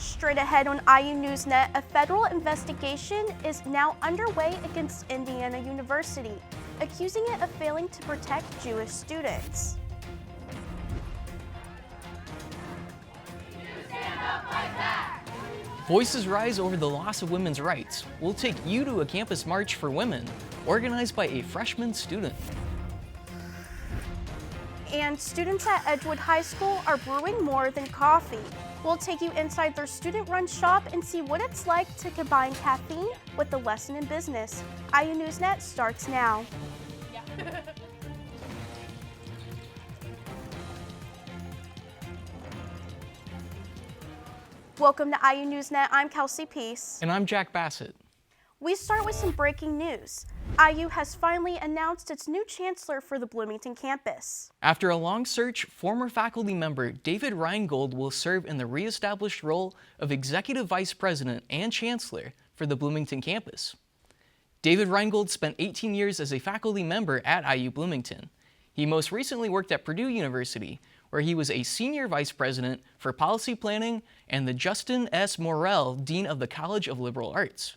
Straight ahead on IU NewsNet, a federal investigation is now underway against Indiana University, accusing it of failing to protect Jewish students. Voices rise over the loss of women's rights. We'll take you to a campus march for women, organized by a freshman student. And students at Edgewood High School are brewing more than coffee. We'll take you inside their student-run shop and see what it's like to combine caffeine with a lesson in business. IU NewsNet starts now. Welcome to IU NewsNet. I'm Kelsey Pease. And I'm Jack Bassett. We start with some breaking news. IU has finally announced its new chancellor for the Bloomington campus. After a long search, former faculty member David Reingold will serve in the re-established role of executive vice president and chancellor for the Bloomington campus. David Reingold spent 18 years as a faculty member at IU Bloomington. He most recently worked at Purdue University, where he was a senior vice president for policy planning and the Justin S. Morrell Dean of the College of Liberal Arts.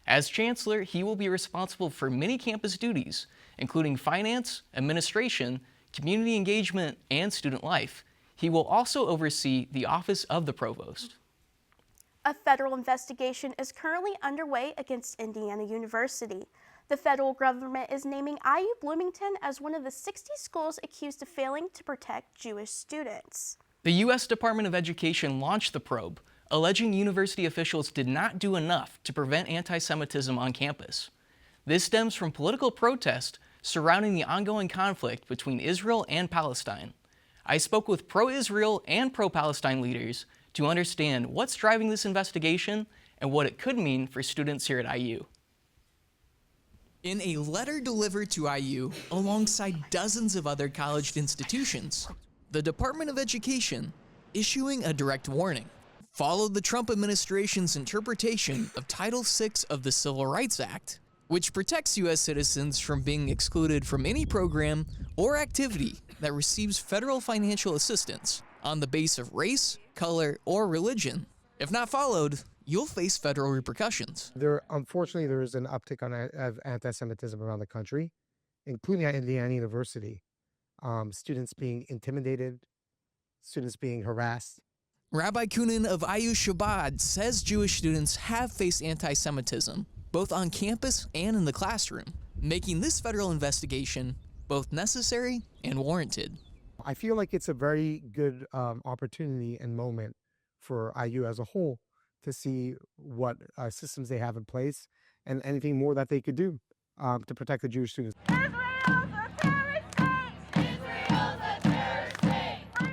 As chancellor, he will be responsible for many campus duties, including finance, administration, community engagement, and student life. He will also oversee the office of the provost. A federal investigation is currently underway against Indiana University. The federal government is naming IU Bloomington as one of the 60 schools accused of failing to protect Jewish students. The U.S. Department of Education launched the probe, alleging university officials did not do enough to prevent anti-Semitism on campus. This stems from political protest surrounding the ongoing conflict between Israel and Palestine. I spoke with pro-Israel and pro-Palestine leaders to understand what's driving this investigation and what it could mean for students here at IU. In a letter delivered to IU alongside dozens of other college institutions, the Department of Education, issuing a direct warning, followed the Trump administration's interpretation of Title VI of the Civil Rights Act, which protects U.S. citizens from being excluded from any program or activity that receives federal financial assistance on the basis of race, color, or religion. If not followed, you'll face federal repercussions. Unfortunately, there is an uptick of anti-Semitism around the country, including at Indiana University. Students being intimidated, students being harassed. Rabbi Kunin of IU Shabbat says Jewish students have faced anti-Semitism, both on campus and in the classroom, making this federal investigation both necessary and warranted. I feel like it's a very good opportunity and moment for IU as a whole to see what systems they have in place and anything more that they could do to protect the Jewish students.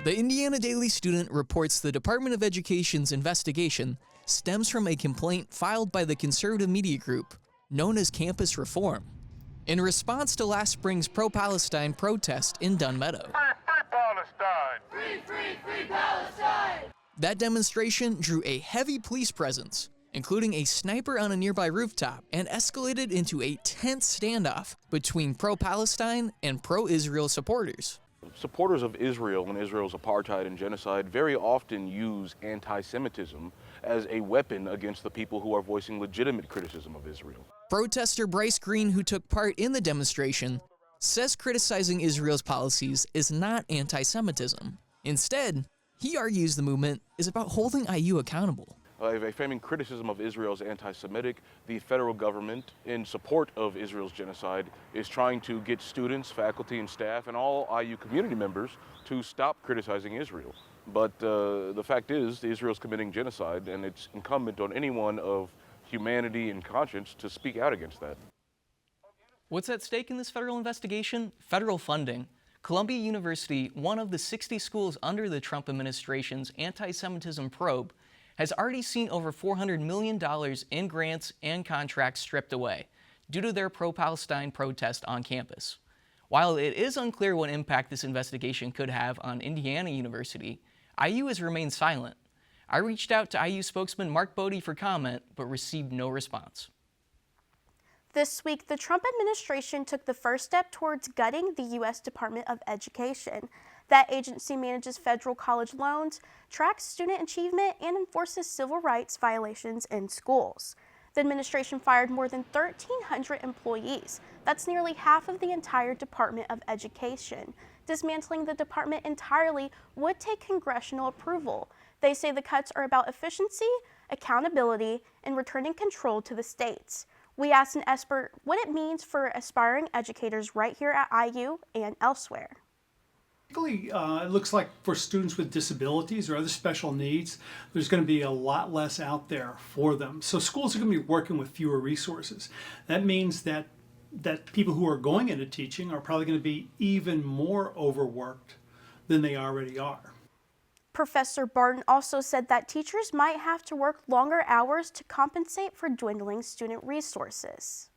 The Indiana Daily Student reports the Department of Education's investigation stems from a complaint filed by the conservative media group known as Campus Reform, in response to last spring's pro-Palestine protest in Dunn Meadow. Free, free, free Palestine! That demonstration drew a heavy police presence, including a sniper on a nearby rooftop, and escalated into a tense standoff between pro-Palestine and pro-Israel supporters. Supporters of Israel and Israel's apartheid and genocide very often use anti-Semitism as a weapon against the people who are voicing legitimate criticism of Israel. Protester Bryce Green, who took part in the demonstration, says criticizing Israel's policies is not anti-Semitism. Instead, he argues the movement is about holding IU accountable. By framing criticism of Israel as anti-Semitic, the federal government, in support of Israel's genocide, is trying to get students, faculty, and staff, and all IU community members to stop criticizing Israel. But the fact is, Israel's committing genocide, and it's incumbent on anyone of humanity and conscience to speak out against that. What's at stake in this federal investigation? Federal funding. Columbia University, one of the 60 schools under the Trump administration's anti-Semitism probe, has already seen over $400 million in grants and contracts stripped away due to their pro-Palestine protest on campus. While it is unclear what impact this investigation could have on Indiana University, IU has remained silent. I reached out to IU spokesman Mark Bodie for comment, but received no response. This week, the Trump administration took the first step towards gutting the U.S. Department of Education. That agency manages federal college loans, tracks student achievement, and enforces civil rights violations in schools. The administration fired more than 1,300 employees. That's nearly half of the entire Department of Education. Dismantling the department entirely would take congressional approval. They say the cuts are about efficiency, accountability, and returning control to the states. We asked an expert what it means for aspiring educators right here at IU and elsewhere. It looks like for students with disabilities or other special needs, there's going to be a lot less out there for them. So schools are going to be working with fewer resources. That means that people who are going into teaching are probably going to be even more overworked than they already are. Professor Barton also said that teachers might have to work longer hours to compensate for dwindling student resources.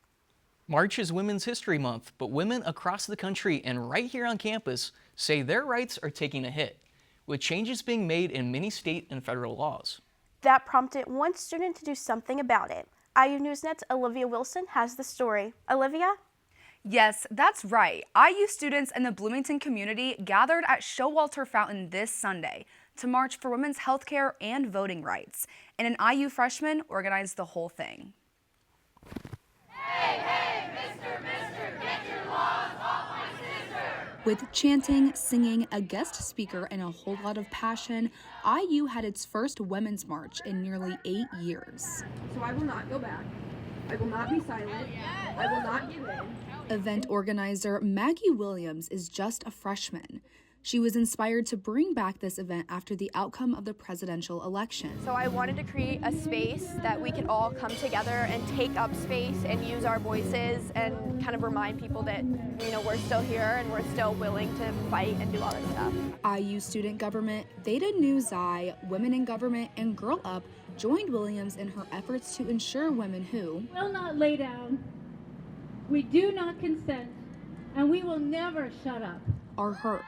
March is Women's History Month, but women across the country and right here on campus say their rights are taking a hit, with changes being made in many state and federal laws. That prompted one student to do something about it. IU NewsNet's Olivia Wilson has the story. Olivia? Yes, that's right. IU students in the Bloomington community gathered at Showalter Fountain this Sunday to march for women's health care and voting rights, and an IU freshman organized the whole thing. Hey, hey, mister, get your laws off my sister! With chanting, singing, a guest speaker, and a whole lot of passion, IU had its first women's march in nearly 8 years. So I will not go back. I will not be silent. I will not give in. Event organizer Maggie Williams is just a freshman. She was inspired to bring back this event after the outcome of the presidential election. So I wanted to create a space that we could all come together and take up space and use our voices and kind of remind people that, you know, we're still here and we're still willing to fight and do all this stuff. IU student government, Theta Nu Xi, Women in Government, and Girl Up joined Williams in her efforts to ensure women who will not lay down, we do not consent, and we will never shut up, are heard.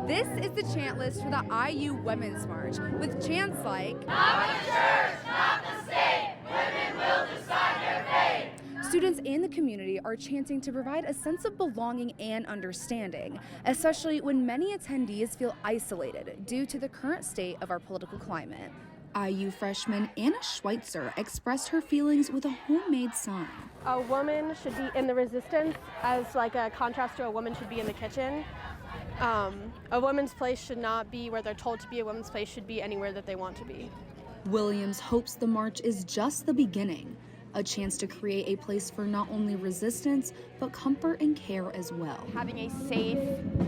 This is the chant list for the IU Women's March, with chants like, Not the church, not the state, women will decide their fate. Students in the community are chanting to provide a sense of belonging and understanding, especially when many attendees feel isolated due to the current state of our political climate. IU freshman Anna Schweitzer expressed her feelings with a homemade sign. A woman should be in the resistance as like a contrast to a woman should be in the kitchen. A woman's place should not be where they're told to be. A woman's place should be anywhere that they want to be. Williams hopes the march is just the beginning, a chance to create a place for not only resistance, but comfort and care as well. Having a safe,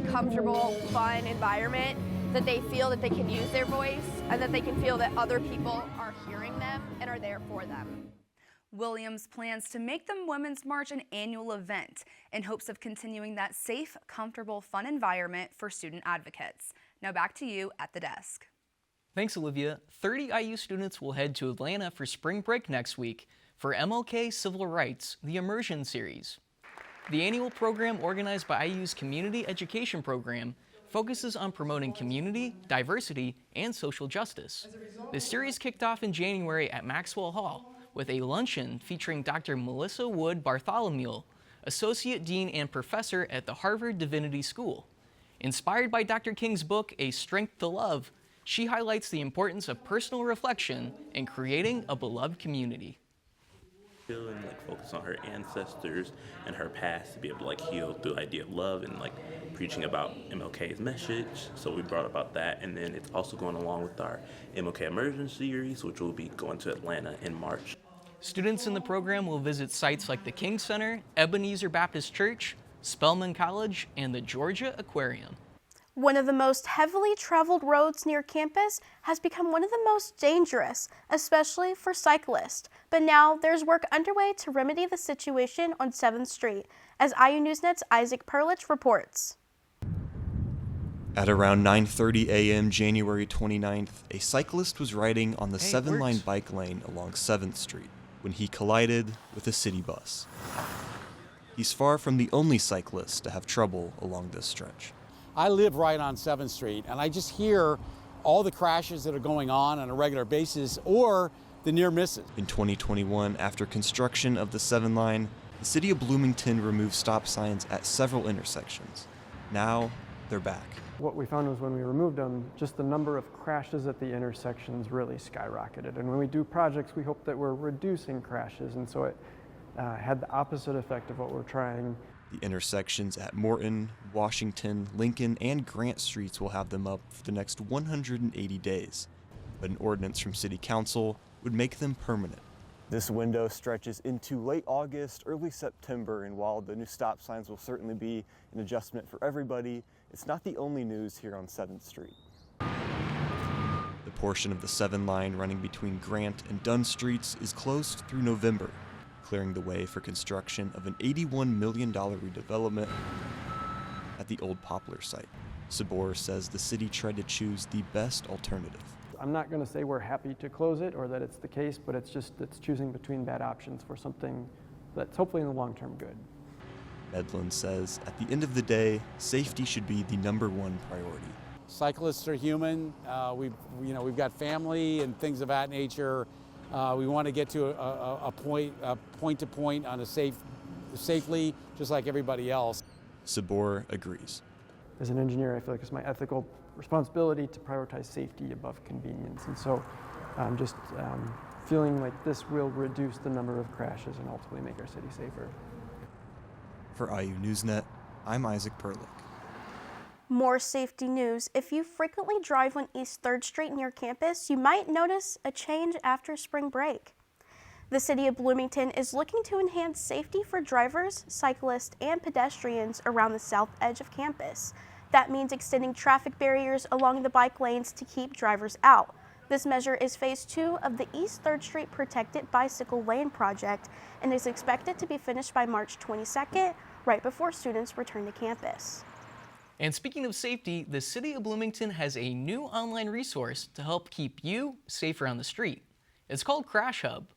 comfortable, fun environment that they feel that they can use their voice and that they can feel that other people are hearing them and are there for them. Williams plans to make the Women's March an annual event in hopes of continuing that safe, comfortable, fun environment for student advocates. Now back to you at the desk. Thanks, Olivia. 30 IU students will head to Atlanta for spring break next week for MLK Civil Rights, the Immersion Series. The annual program organized by IU's Community Education Program focuses on promoting community, diversity, and social justice. The series kicked off in January at Maxwell Hall with a luncheon featuring Dr. Melissa Wood Bartholomew, Associate Dean and Professor at the Harvard Divinity School. Inspired by Dr. King's book, A Strength to Love, she highlights the importance of personal reflection in creating a beloved community. And focus on her ancestors and her past to be able to heal through the idea of love and preaching about MLK's message. So we brought about that, and then it's also going along with our MLK Immersion series, which will be going to Atlanta in March. Students in the program will visit sites like the King Center, Ebenezer Baptist Church, Spelman College, and the Georgia Aquarium. One of the most heavily traveled roads near campus has become one of the most dangerous, especially for cyclists. But now there's work underway to remedy the situation on 7th Street, as IU NewsNet's Isaac Perlich reports. At around 9:30 a.m. January 29th, a cyclist was riding on the 7-line bike lane along 7th Street when he collided with a city bus. He's far from the only cyclist to have trouble along this stretch. I live right on 7th Street, and I just hear all the crashes that are going on a regular basis or the near misses. In 2021, after construction of the 7 line, the city of Bloomington removed stop signs at several intersections. Now, they're back. What we found was when we removed them, just the number of crashes at the intersections really skyrocketed. And when we do projects, we hope that we're reducing crashes, and so it had the opposite effect of what we're trying. The intersections at Morton, Washington, Lincoln, and Grant Streets will have them up for the next 180 days. But an ordinance from City Council would make them permanent. This window stretches into late August, early September, and while the new stop signs will certainly be an adjustment for everybody, it's not the only news here on 7th Street. The portion of the 7 line running between Grant and Dunn Streets is closed through November, clearing the way for construction of an $81 million redevelopment at the old Poplar site. Sabor says the city tried to choose the best alternative. I'm not going to say we're happy to close it or that it's the case, but it's choosing between bad options for something that's hopefully in the long term good. Medlin says at the end of the day, safety should be the number 1 priority. Cyclists are human. We've got family and things of that nature. We want to get to a point to point on safely, just like everybody else. Sabor agrees. As an engineer, I feel like it's my ethical responsibility to prioritize safety above convenience. And so I'm just feeling like this will reduce the number of crashes and ultimately make our city safer. For IU NewsNet, I'm Isaac Perlick. More safety news. If you frequently drive on East 3rd Street near campus, you might notice a change after spring break. The city of Bloomington is looking to enhance safety for drivers, cyclists, and pedestrians around the south edge of campus. That means extending traffic barriers along the bike lanes to keep drivers out. This measure is phase 2 of the East 3rd Street Protected Bicycle Lane project and is expected to be finished by March 22nd, right before students return to campus. And speaking of safety, the city of Bloomington has a new online resource to help keep you safer on the street. It's called Crash Hub.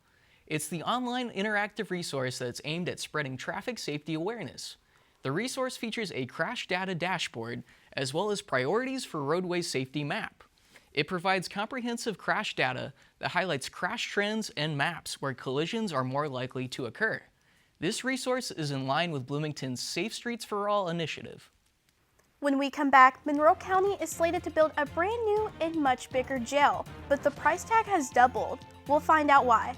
It's the online interactive resource that's aimed at spreading traffic safety awareness. The resource features a crash data dashboard as well as priorities for roadway safety map. It provides comprehensive crash data that highlights crash trends and maps where collisions are more likely to occur. This resource is in line with Bloomington's Safe Streets for All initiative. When we come back, Monroe County is slated to build a brand new and much bigger jail, but the price tag has doubled. We'll find out why.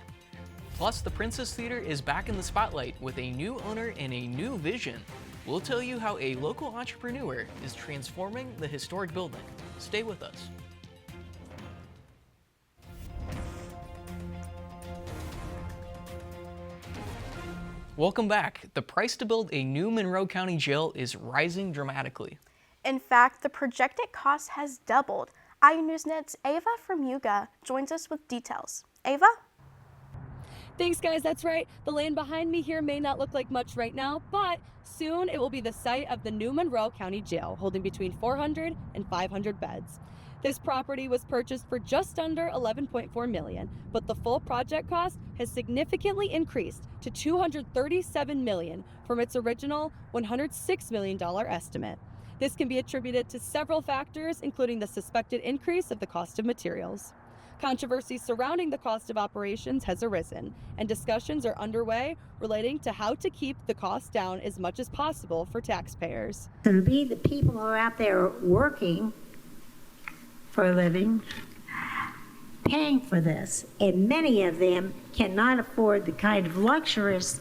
Plus, the Princess Theater is back in the spotlight with a new owner and a new vision. We'll tell you how a local entrepreneur is transforming the historic building. Stay with us. Welcome back. The price to build a new Monroe County jail is rising dramatically. In fact, the projected cost has doubled. IU NewsNet's Ava from Yuga joins us with details. Ava? Thanks, guys. That's right. The land behind me here may not look like much right now, but soon it will be the site of the new Monroe County Jail, holding between 400 and 500 beds. This property was purchased for just under $11.4 million, but the full project cost has significantly increased to $237 million from its original $106 million estimate. This can be attributed to several factors, including the suspected increase of the cost of materials. Controversy surrounding the cost of operations has arisen, and discussions are underway relating to how to keep the cost down as much as possible for taxpayers. It's going to be the people who are out there working for a living, paying for this, and many of them cannot afford the kind of luxurious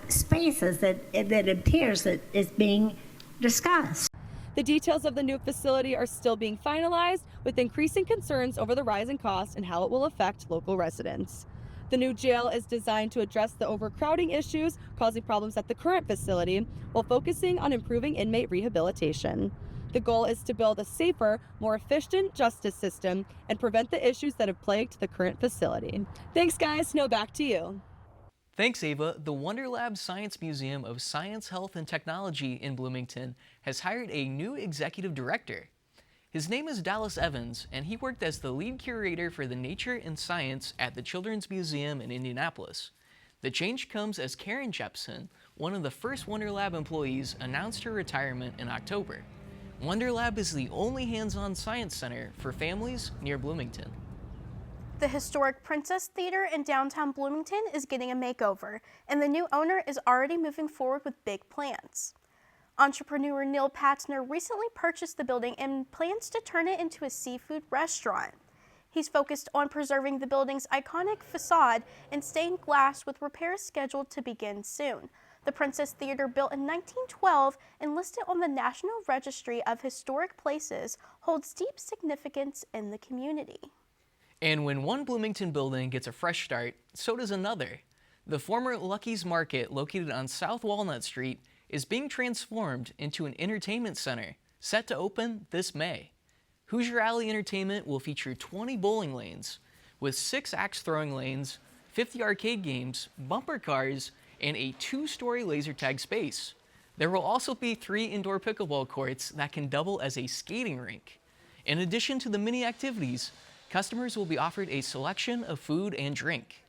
spaces that it appears that is being discussed. The details of the new facility are still being finalized, with increasing concerns over the rising cost and how it will affect local residents. The new jail is designed to address the overcrowding issues causing problems at the current facility while focusing on improving inmate rehabilitation. The goal is to build a safer, more efficient justice system and prevent the issues that have plagued the current facility. Thanks, guys. Now back to you. Thanks, Ava. The WonderLab Science Museum of Science, Health, and Technology in Bloomington has hired a new executive director. His name is Dallas Evans, and he worked as the lead curator for the Nature and Science at the Children's Museum in Indianapolis. The change comes as Karen Jepson, one of the first WonderLab employees, announced her retirement in October. WonderLab is the only hands-on science center for families near Bloomington. The historic Princess Theater in downtown Bloomington is getting a makeover, and the new owner is already moving forward with big plans. Entrepreneur Neil Patzner recently purchased the building and plans to turn it into a seafood restaurant. He's focused on preserving the building's iconic facade and stained glass, with repairs scheduled to begin soon. The Princess Theater, built in 1912 and listed on the National Registry of Historic Places, holds deep significance in the community. And when one Bloomington building gets a fresh start, so does another. The former Lucky's Market, located on South Walnut Street, is being transformed into an entertainment center, set to open this May. Hoosier Alley Entertainment will feature 20 bowling lanes, with 6 axe throwing lanes, 50 arcade games, bumper cars, and a 2-story laser tag space. There will also be 3 indoor pickleball courts that can double as a skating rink. In addition to the many activities, customers will be offered a selection of food and drink.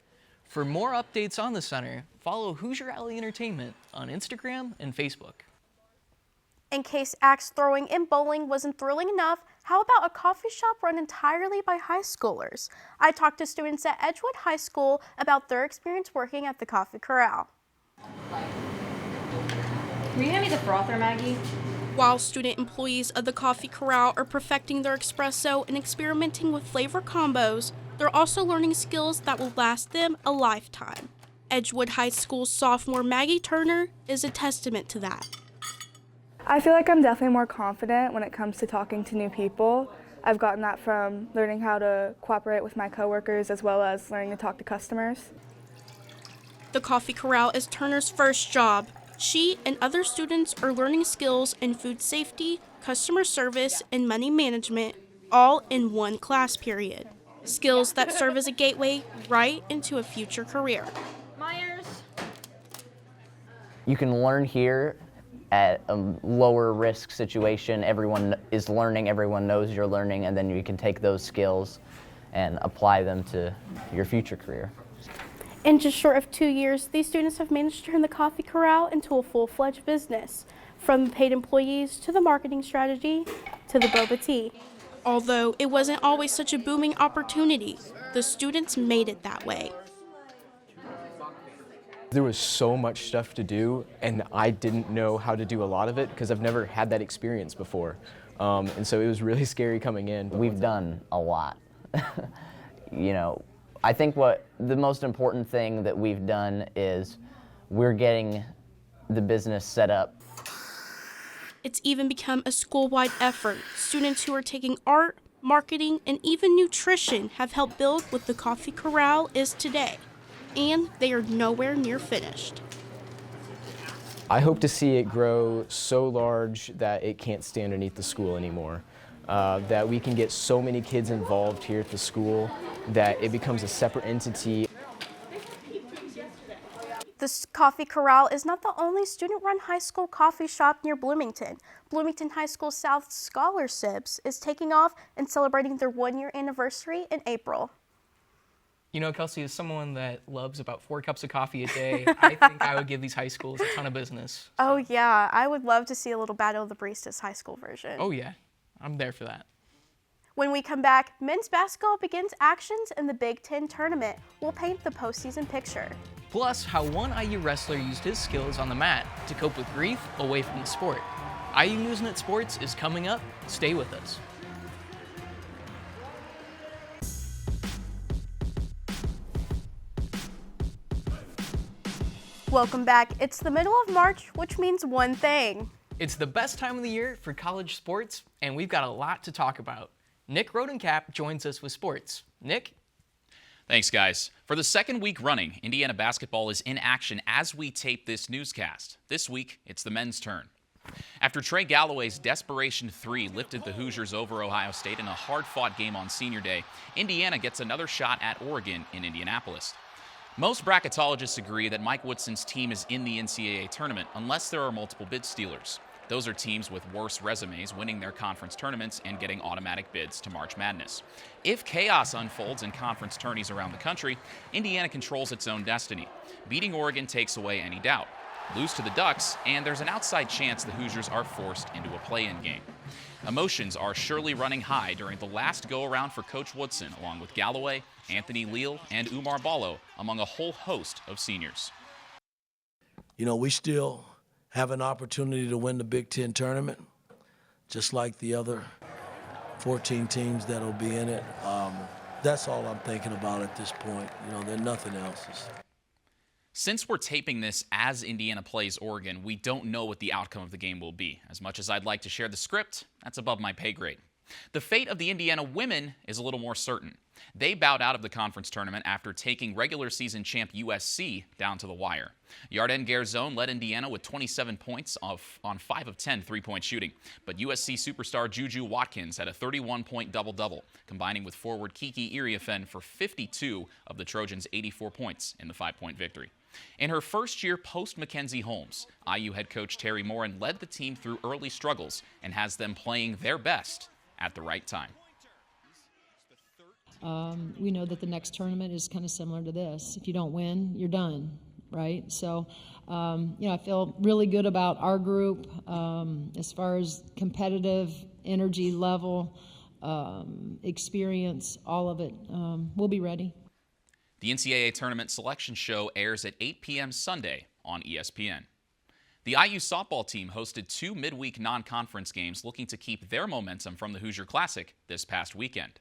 For more updates on the center, follow Hoosier Alley Entertainment on Instagram and Facebook. In case axe throwing and bowling wasn't thrilling enough, how about a coffee shop run entirely by high schoolers? I talked to students at Edgewood High School about their experience working at the Coffee Corral. Can you hand me the frother, Maggie? While student employees of the Coffee Corral are perfecting their espresso and experimenting with flavor combos, they're also learning skills that will last them a lifetime. Edgewood High School sophomore Maggie Turner is a testament to that. I feel like I'm definitely more confident when it comes to talking to new people. I've gotten that from learning how to cooperate with my coworkers as well as learning to talk to customers. The Coffee Corral is Turner's first job. She and other students are learning skills in food safety, customer service, and money management, all in one class period. Skills that serve as a gateway right into a future career. Myers. You can learn here at a lower risk situation. Everyone is learning, everyone knows you're learning, and then you can take those skills and apply them to your future career. In just short of 2 years, these students have managed to turn the Coffee Corral into a full-fledged business, from the paid employees to the marketing strategy to the boba tea. Although it wasn't always such a booming opportunity, the students made it that way. There was so much stuff to do, and I didn't know how to do a lot of it because I've never had that experience before. And so it was really scary coming in. We've done a lot. You know, I think what the most important thing that we've done is we're getting the business set up. It's even become a school-wide effort. Students who are taking art, marketing, and even nutrition have helped build what the Coffee Corral is today. And they are nowhere near finished. I hope to see it grow so large that it can't stay underneath the school anymore. That we can get so many kids involved here at the school that it becomes a separate entity. The Coffee Corral is not the only student-run high school coffee shop near Bloomington. Bloomington High School South Scholarships is taking off and celebrating their 1-year anniversary in April. You know, Kelsey, as someone that loves about 4 cups of coffee a day, I think I would give these high schools a ton of business. Oh yeah, I would love to see a little Battle of the Baristas high school version. Oh yeah, I'm there for that. When we come back, men's basketball begins actions in the Big Ten tournament. We'll paint the postseason picture. Plus, how one IU wrestler used his skills on the mat to cope with grief away from the sport. IU NewsNet Sports is coming up. Stay with us. Welcome back. It's the middle of March, which means one thing. It's the best time of the year for college sports, and we've got a lot to talk about. Nick Rodecap joins us with sports. Nick? Thanks, guys. For the second week running, Indiana basketball is in action as we tape this newscast. This week, it's the men's turn. After Trey Galloway's desperation 3 lifted the Hoosiers over Ohio State in a hard-fought game on Senior Day, Indiana gets another shot at Oregon in Indianapolis. Most bracketologists agree that Mike Woodson's team is in the NCAA tournament unless there are multiple bid stealers. Those are teams with worse resumes winning their conference tournaments and getting automatic bids to March Madness. If chaos unfolds in conference tourneys around the country, Indiana controls its own destiny. Beating Oregon takes away any doubt. Lose to the Ducks, and there's an outside chance the Hoosiers are forced into a play-in game. Emotions are surely running high during the last go-around for Coach Woodson, along with Galloway, Anthony Leal, and Umar Ballo, among a whole host of seniors. You know, we still have an opportunity to win the Big Ten tournament, just like the other 14 teams that'll be in it. That's all I'm thinking about at this point. You know, there's nothing else. Since we're taping this as Indiana plays Oregon, we don't know what the outcome of the game will be. As much as I'd like to share the script, that's above my pay grade. The fate of the Indiana women is a little more certain. They bowed out of the conference tournament after taking regular season champ USC down to the wire. Yarden Garzone led Indiana with 27 points on 5 of 10 three-point shooting, but USC superstar Juju Watkins had a 31-point double-double, combining with forward Kiki Iriafen for 52 of the Trojans' 84 points in the 5-point victory. In her first year post-Mackenzie Holmes, IU head coach Terry Morin led the team through early struggles and has them playing their best at the right time. We know that the next tournament is kind of similar to this. If you don't win, you're done, right? So, I feel really good about our group as far as competitive energy level, experience, all of it. We'll be ready. The NCAA Tournament Selection Show airs at 8 p.m. Sunday on ESPN. The IU softball team hosted 2 midweek non-conference games looking to keep their momentum from the Hoosier Classic this past weekend.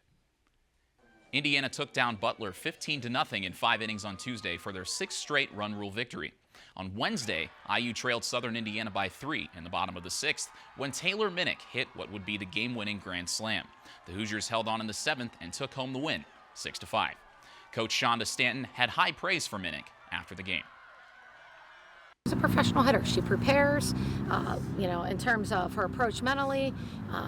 Indiana took down Butler 15-0 in 5 innings on Tuesday for their 6th straight run rule victory. On Wednesday, IU trailed Southern Indiana by 3 in the bottom of the 6th when Taylor Minnick hit what would be the game-winning grand slam. The Hoosiers held on in the 7th and took home the win, 6-5. Coach Shonda Stanton had high praise for Minnick after the game. She's a professional hitter. She prepares, in terms of her approach mentally.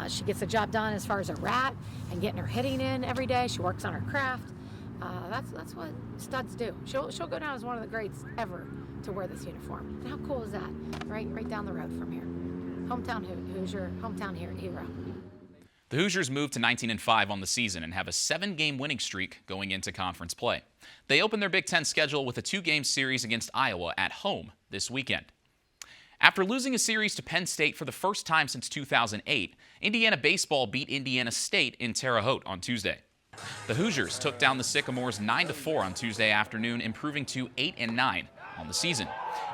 She gets the job done as far as a rat and getting her hitting in every day. She works on her craft. That's what studs do. She'll go down as one of the greats ever to wear this uniform. And how cool is that? Right down the road from here. Hometown Hoosier, hometown hero. The Hoosiers moved to 19-5 on the season and have a 7-game winning streak going into conference play. They open their Big Ten schedule with a 2-game series against Iowa at home this weekend. After losing a series to Penn State for the first time since 2008, Indiana baseball beat Indiana State in Terre Haute on Tuesday. The Hoosiers took down the Sycamores 9-4 on Tuesday afternoon, improving to 8-9 on the season.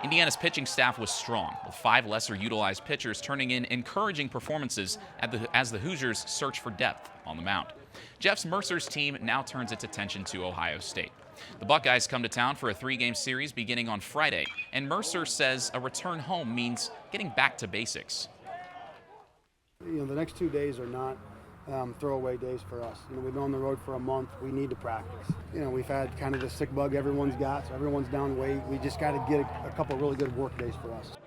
Indiana's pitching staff was strong, with 5 lesser-utilized pitchers turning in encouraging performances as the Hoosiers search for depth on the mound. Jeff Mercer's team now turns its attention to Ohio State. The Buckeyes come to town for a 3-game series beginning on Friday, and Mercer says a return home means getting back to basics. The next 2 days are not throwaway days for us. We've been on the road for a month. We need to practice. We've had kind of the sick bug everyone's got, so everyone's down weight. We just got to get a couple really good work days for us.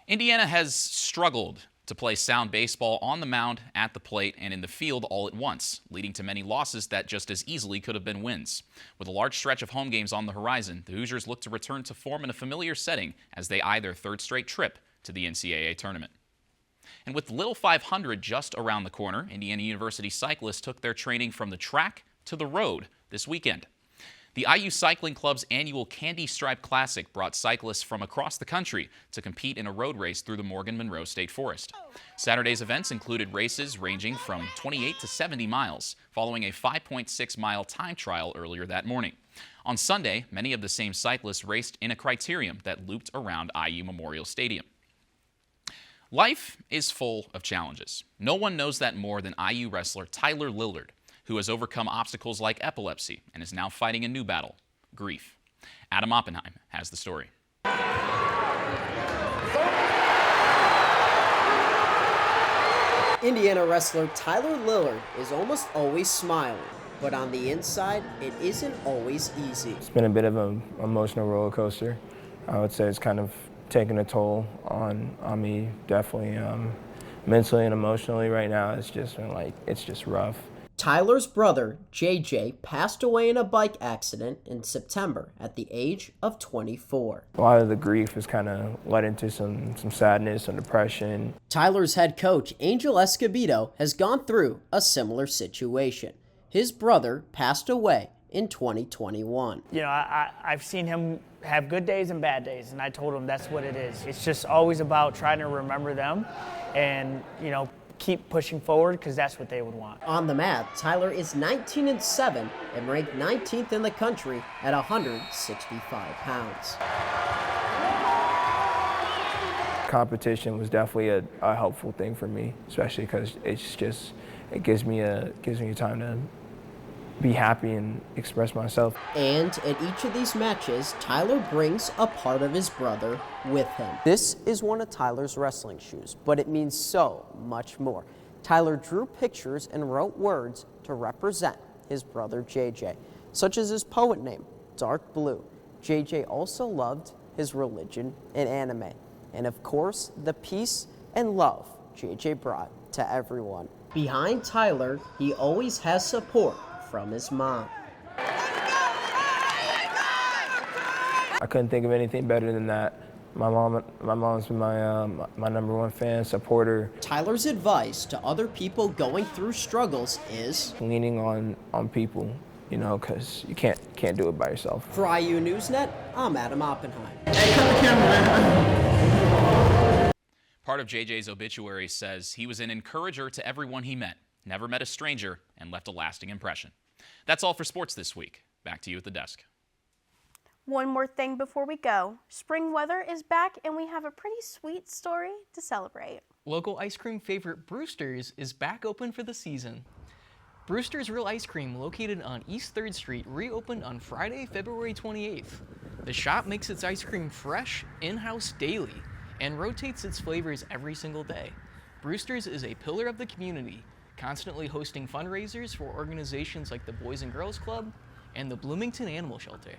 Indiana has struggled to play sound baseball on the mound, at the plate, and in the field all at once, leading to many losses that just as easily could have been wins. With a large stretch of home games on the horizon, the Hoosiers look to return to form in a familiar setting as they eye their 3rd straight trip to the NCAA tournament. And with Little 500 just around the corner, Indiana University cyclists took their training from the track to the road this weekend. The IU Cycling Club's annual Candy Stripe Classic brought cyclists from across the country to compete in a road race through the Morgan-Monroe State Forest. Saturday's events included races ranging from 28 to 70 miles, following a 5.6-mile time trial earlier that morning. On Sunday, many of the same cyclists raced in a criterium that looped around IU Memorial Stadium. Life is full of challenges. No one knows that more than IU wrestler Tyler Lillard, who has overcome obstacles like epilepsy and is now fighting a new battle, grief. Adam Oppenheim has the story. Indiana wrestler Tyler Lillard is almost always smiling, but on the inside, it isn't always easy. It's been a bit of an emotional roller coaster. I would say it's kind of taken a toll on me, definitely mentally and emotionally right now. It's just been it's just rough. Tyler's brother, JJ, passed away in a bike accident in September at the age of 24. A lot of the grief has kind of led into some sadness and depression. Tyler's head coach, Angel Escobedo, has gone through a similar situation. His brother passed away in 2021. I've seen him have good days and bad days, and I told him that's what it is. It's just always about trying to remember them and, keep pushing forward because that's what they would want. On the mat, Tyler is 19-7 and ranked 19th in the country at 165 pounds. competition was definitely a helpful thing for me, especially because it gives me time to be happy and express myself. And at each of these matches, Tyler brings a part of his brother with him. This is one of Tyler's wrestling shoes, but it means so much more. Tyler drew pictures and wrote words to represent his brother JJ, such as his poet name, Dark Blue. JJ also loved his religion and anime, and of course, the peace and love JJ brought to everyone. Behind Tyler, he always has support from his mom. I couldn't think of anything better than that. My mom's been my #1 fan, supporter. Tyler's advice to other people going through struggles is leaning on people, you know, because you can't do it by yourself. For IU NewsNet, I'm Adam Oppenheim. Part of JJ's obituary says he was an encourager to everyone he met, never met a stranger, and left a lasting impression. That's all for sports this week. Back to you at the desk. One more thing before we go. Spring weather is back and we have a pretty sweet story to celebrate. Local ice cream favorite Brewster's is back open for the season. Brewster's Real Ice Cream, located on East 3rd Street, reopened on Friday, February 28th. The shop makes its ice cream fresh, in-house daily, and rotates its flavors every single day. Brewster's is a pillar of the community, constantly hosting fundraisers for organizations like the Boys and Girls Club and the Bloomington Animal Shelter.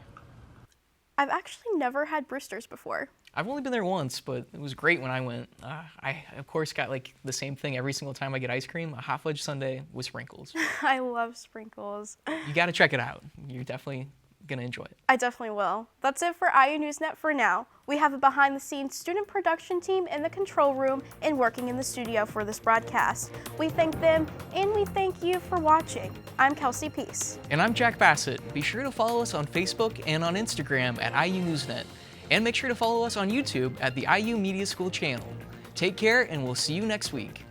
I've actually never had Brewster's before. I've only been there once, but it was great when I went. I, of course, got like the same thing every single time I get ice cream, a hot fudge sundae with sprinkles. I love sprinkles. You gotta check it out. You're definitely gonna enjoy it. I definitely will. That's it for IU NewsNet for now. We have a behind-the-scenes student production team in the control room and working in the studio for this broadcast. We thank them and we thank you for watching. I'm Kelsey Pease. And I'm Jack Bassett. Be sure to follow us on Facebook and on Instagram at IU NewsNet. And make sure to follow us on YouTube at the IU Media School channel. Take care and we'll see you next week.